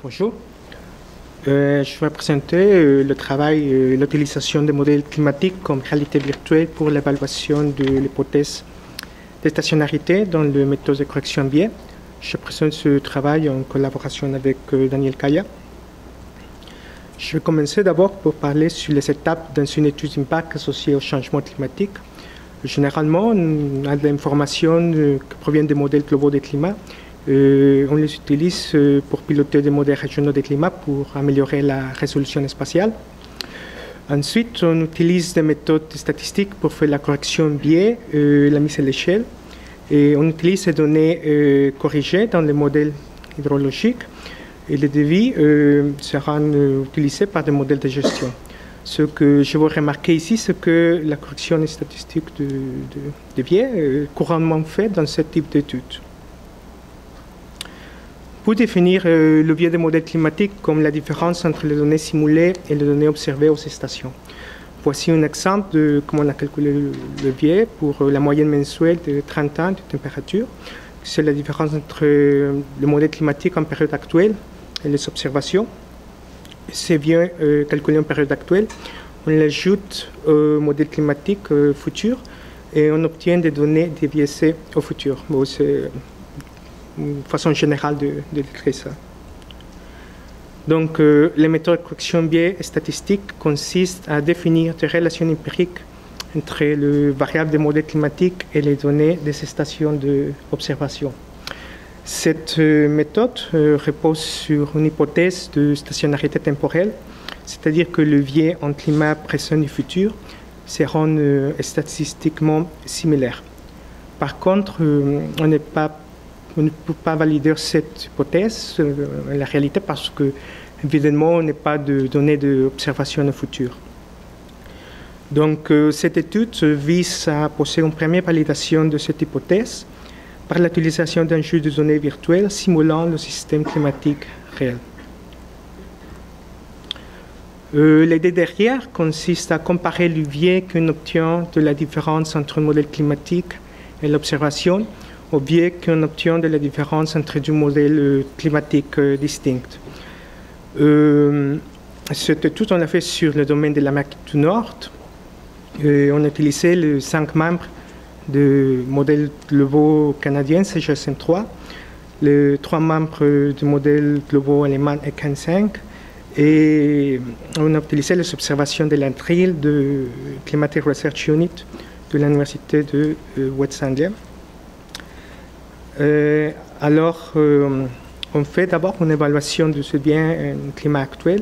Bonjour. Je vais présenter le travail et l'utilisation des modèles climatiques comme réalité virtuelle pour l'évaluation de l'hypothèse de stationnarité dans les méthodes de correction biais. Je présente ce travail en collaboration avec Daniel Kaya. Je vais commencer d'abord pour parler sur les étapes dans une étude d'impact associée au changement climatique. Généralement, on a des informations qui proviennent des modèles globaux des climats. On les utilise pour piloter des modèles régionaux de climat pour améliorer la résolution spatiale. Ensuite, on utilise des méthodes statistiques pour faire la correction biais, la mise à l'échelle. Et on utilise ces données corrigées dans les modèles hydrologiques. Et les devis seront utilisés par des modèles de gestion. Ce que je veux remarquer ici, c'est que la correction statistique de biais est couramment faite dans ce type d'études. Pour définir le biais des modèles climatiques comme la différence entre les données simulées et les données observées aux stations. Voici un exemple de comment on a calculé le biais pour la moyenne mensuelle de 30 ans de température. C'est la différence entre le modèle climatique en période actuelle et les observations. C'est bien calculé en période actuelle. On l'ajoute au modèle climatique futur et on obtient des données déviées au futur. Bon, c'est une façon générale de décrire ça. Donc, les méthodes de correction biais statistiques consistent à définir des relations empiriques entre les variables des modèles climatiques et les données des stations d'observation. Cette méthode repose sur une hypothèse de stationnarité temporelle, c'est-à-dire que le biais en climat présent et futur seront statistiquement similaires. Par contre, on ne peut pas valider cette hypothèse en la réalité parce que, évidemment, on n'a pas de données d'observation au futur. Donc, cette étude vise à poser une première validation de cette hypothèse par l'utilisation d'un jeu de données virtuelles simulant le système climatique réel. L'idée derrière consiste à comparer le biais qu'on obtient de la différence entre un modèle climatique et l'observation au biais qu'on obtient de la différence entre deux modèles climatiques distincts. Cette étude, on l'a fait sur le domaine de l'Amérique du Nord. On a utilisé les 5 membres du modèle global canadien CGSM3, les 3 membres du modèle global allemand ECAN5 et on a utilisé les observations de l'ANTRIL de Climatic Research Unit de l'Université de West Anglia. Alors, on fait d'abord une évaluation de ce bien climat actuel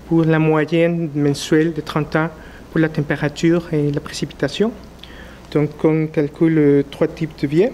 pour la moyenne mensuelle de 30 ans pour la température et la précipitation. Donc, on calcule 3 types de biais.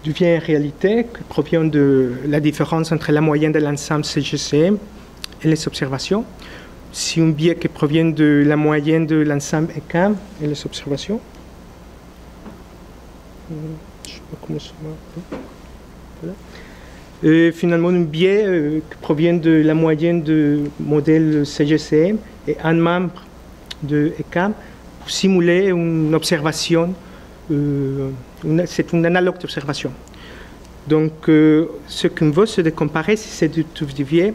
Du biais en réalité qui provient de la différence entre la moyenne de l'ensemble CGCM et les observations. C'est un biais qui provient de la moyenne de l'ensemble ECAM et les observations. Je sais pas comment ça va. Voilà. Et finalement, un biais qui provient de la moyenne du modèle CGCM et un membre de ECAM pour simuler une observation. C'est un analogue d'observation. Donc, ce qu'on veut, c'est de comparer si ces deux types de biais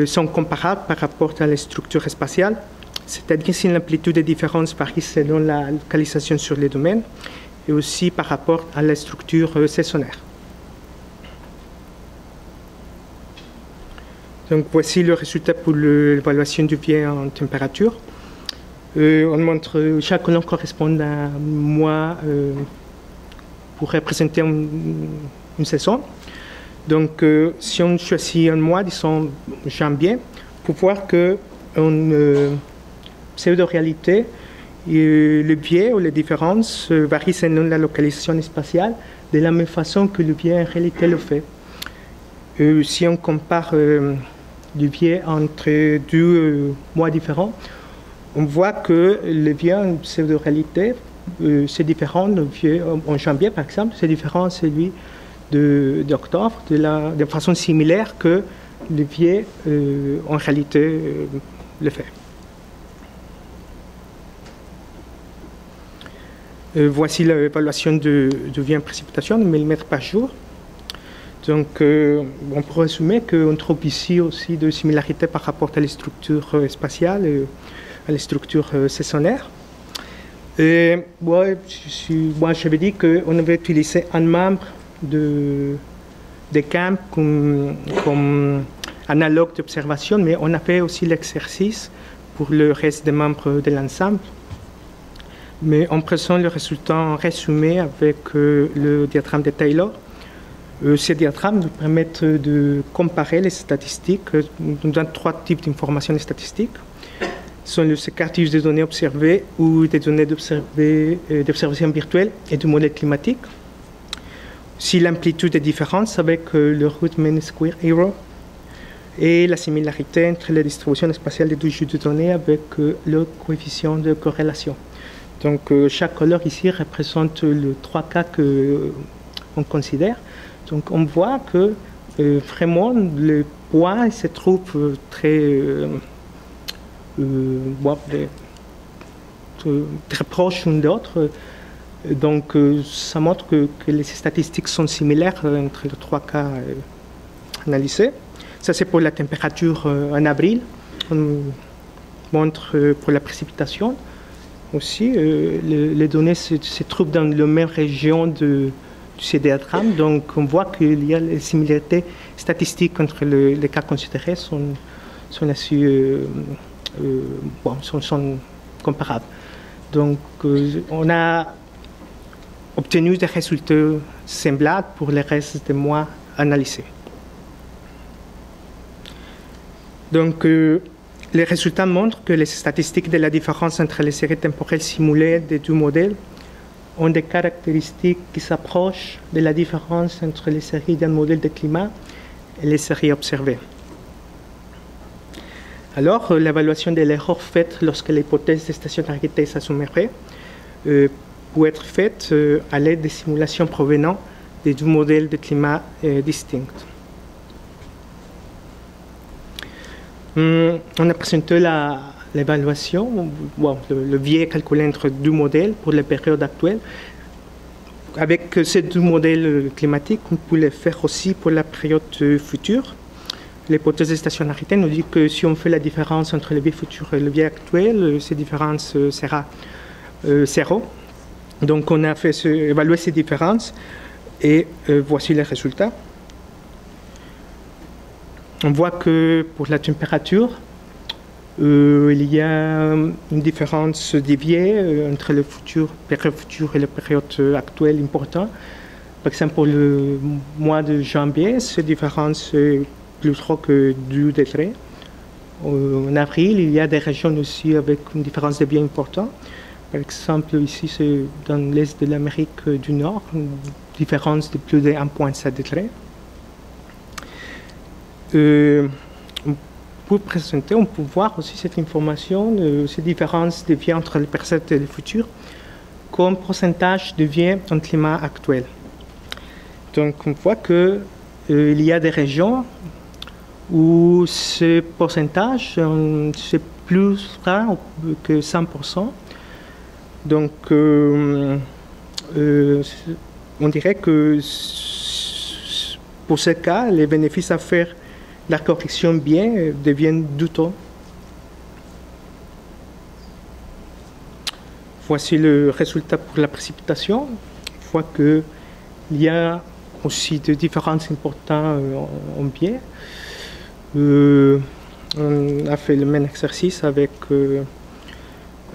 sont comparables par rapport à la structure spatiale, c'est-à-dire si l'amplitude des différences varie selon la localisation sur les domaines, et aussi par rapport à la structure saisonnière. Donc, voici le résultat pour l'évaluation du biais en température. On montre chaque colonne correspond à un mois pour représenter une saison. Donc, si on choisit un mois, disons janvier, pour voir qu'en pseudo-réalité, le biais ou les différences varient selon la localisation spatiale de la même façon que le biais en réalité le fait. Si on compare le biais entre deux mois différents, on voit que le biais en pseudo-réalité, c'est différent. Le biais en janvier, par exemple, c'est différent de celui d'octobre, de façon similaire que le biais en réalité le fait. Voici l'évaluation du biais en précipitation de millimètres par jour. Donc, on peut résumer qu'on trouve ici aussi de similarités par rapport à les structures spatiales, à les structures saisonnières. Et moi, j'avais dit qu'on avait utilisé un membre de camp comme analogue d'observation, mais on a fait aussi l'exercice pour le reste des membres de l'ensemble. Mais on présente le résultat en résumé avec le diagramme de Taylor. Ces diagrammes nous permettent de comparer les statistiques. Nous donnent trois types d'informations statistiques. Ce sont les écartages des données observées ou des données d'observation virtuelle et du modèle climatique. Si l'amplitude est différente avec le root mean square error et la similarité entre les distributions spatiales des deux jeux de données avec le coefficient de corrélation. Donc, chaque couleur ici représente les trois cas qu'on considère. Donc, on voit que vraiment le poids se trouve très proches l'un de l'autre. Donc, ça montre que les statistiques sont similaires entre les trois cas analysés. Ça, c'est pour la température en avril. On montre pour la précipitation. Aussi, les données se trouvent dans la même région de ces diagrammes. Donc, on voit qu'il y a les similarités statistiques entre les cas considérés sont assez sont comparables. Donc, on a obtenu des résultats semblables pour les restes des mois analysés. Donc, les résultats montrent que les statistiques de la différence entre les séries temporelles simulées des deux modèles ont des caractéristiques qui s'approchent de la différence entre les séries d'un modèle de climat et les séries observées. Alors, l'évaluation de l'erreur faite lorsque l'hypothèse de stationnarité s'assumerait peut être faite à l'aide des simulations provenant des deux modèles de climat distincts. On a présenté l'évaluation, le biais calculé entre deux modèles pour les périodes actuelles. Avec ces deux modèles climatiques, on peut le faire aussi pour la période future. L'hypothèse de stationnarité nous dit que si on fait la différence entre le biais futur et le biais actuel, cette différence sera 0. Donc on a fait évaluer ces différences et voici les résultats. On voit que pour la température, il y a une différence déviée entre le période future et la période actuelle importante. Par exemple, pour le mois de janvier, cette différence est plus trop que 2 degrés. En avril, il y a des régions aussi avec une différence de biais importante. Par exemple, ici, c'est dans l'est de l'Amérique du Nord, une différence de plus de 1,7 degré. Pour présenter, on peut voir aussi cette information, ces différences de biais entre le passé et le futur, comme pourcentage de biais dans le climat actuel. Donc, on voit qu'il y a des régions où ce pourcentage, c'est plus rare que 100%. Donc, on dirait que pour ce cas, les bénéfices à faire la correction bien deviennent douteux. Voici le résultat pour la précipitation. On voit qu'il y a aussi des différences importantes en biais. On a fait le même exercice avec,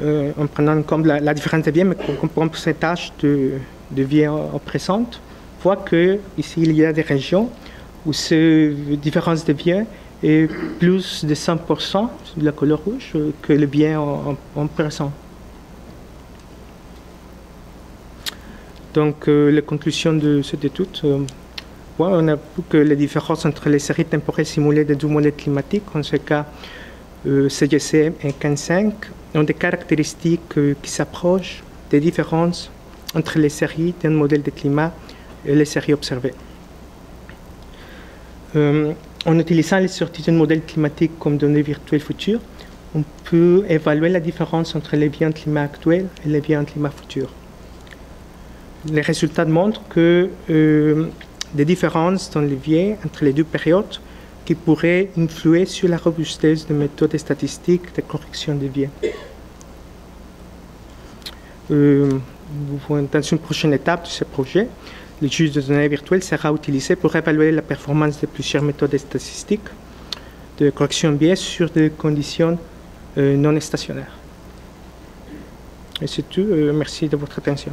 en prenant en compte la différence de biais, mais comme pourcentage de biais en présente. On voit qu'ici, il y a des régions où cette différence de biais est plus de 100% de la couleur rouge que le biais en présent. Donc, la conclusion de cette étude, on a vu que les différences entre les séries temporelles simulées des deux modèles climatiques, en ce cas CGCM et 15.5, ont des caractéristiques qui s'approchent des différences entre les séries d'un modèle de climat et les séries observées. En utilisant les sorties d'un modèle climatique comme données virtuelles futures, on peut évaluer la différence entre les biais en climat actuel et les biais en climat futur. Les résultats montrent que des différences dans les biais entre les deux périodes qui pourraient influer sur la robustesse des méthodes statistiques de correction des biais. Dans une prochaine étape de ce projet, le juge de données virtuelles sera utilisé pour évaluer la performance de plusieurs méthodes statistiques de correction de biais sur des conditions non stationnaires. Et c'est tout. Merci de votre attention.